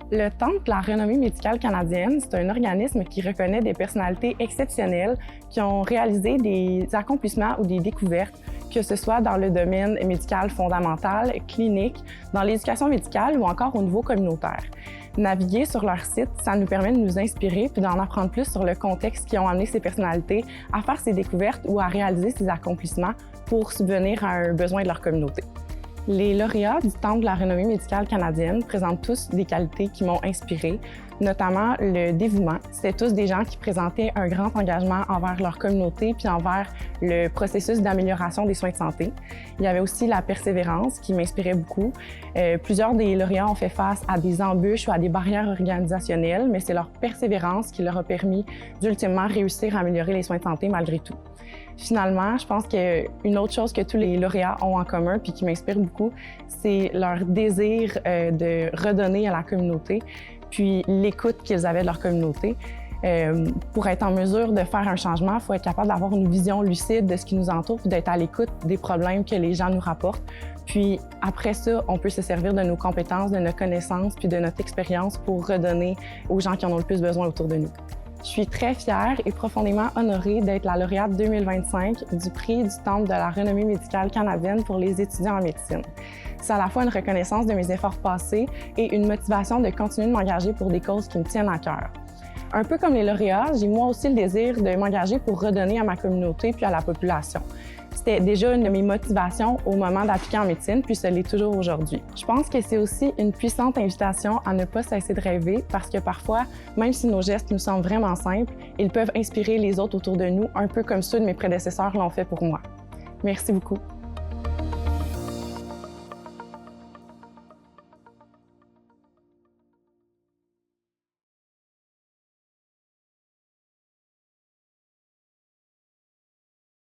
Le Temple de la renommée médicale canadienne, c'est un organisme qui reconnaît des personnalités exceptionnelles qui ont réalisé des accomplissements ou des découvertes, que ce soit dans le domaine médical fondamental, clinique, dans l'éducation médicale ou encore au niveau communautaire. Naviguer sur leur site, ça nous permet de nous inspirer puis d'en apprendre plus sur le contexte qui ont amené ces personnalités à faire ces découvertes ou à réaliser ces accomplissements pour subvenir à un besoin de leur communauté. Les lauréats du Temple de la renommée médicale canadienne présentent tous des qualités qui m'ont inspirée, notamment le dévouement. C'était tous des gens qui présentaient un grand engagement envers leur communauté puis envers le processus d'amélioration des soins de santé. Il y avait aussi la persévérance qui m'inspirait beaucoup. Plusieurs des lauréats ont fait face à des embûches ou à des barrières organisationnelles, mais c'est leur persévérance qui leur a permis d'ultimement réussir à améliorer les soins de santé malgré tout. Finalement, je pense qu'une autre chose que tous les lauréats ont en commun puis qui m'inspire beaucoup, c'est leur désir de redonner à la communauté, puis l'écoute qu'ils avaient de leur communauté. Pour être en mesure de faire un changement, il faut être capable d'avoir une vision lucide de ce qui nous entoure puis d'être à l'écoute des problèmes que les gens nous rapportent. Puis après ça, on peut se servir de nos compétences, de nos connaissances puis de notre expérience pour redonner aux gens qui en ont le plus besoin autour de nous. Je suis très fière et profondément honorée d'être la lauréate 2025 du prix du Temple de la renommée médicale canadienne pour les étudiants en médecine. C'est à la fois une reconnaissance de mes efforts passés et une motivation de continuer de m'engager pour des causes qui me tiennent à cœur. Un peu comme les lauréats, j'ai moi aussi le désir de m'engager pour redonner à ma communauté puis à la population. C'était déjà une de mes motivations au moment d'appliquer en médecine, puis ce l'est toujours aujourd'hui. Je pense que c'est aussi une puissante invitation à ne pas cesser de rêver parce que parfois, même si nos gestes nous semblent vraiment simples, ils peuvent inspirer les autres autour de nous, un peu comme ceux de mes prédécesseurs l'ont fait pour moi. Merci beaucoup.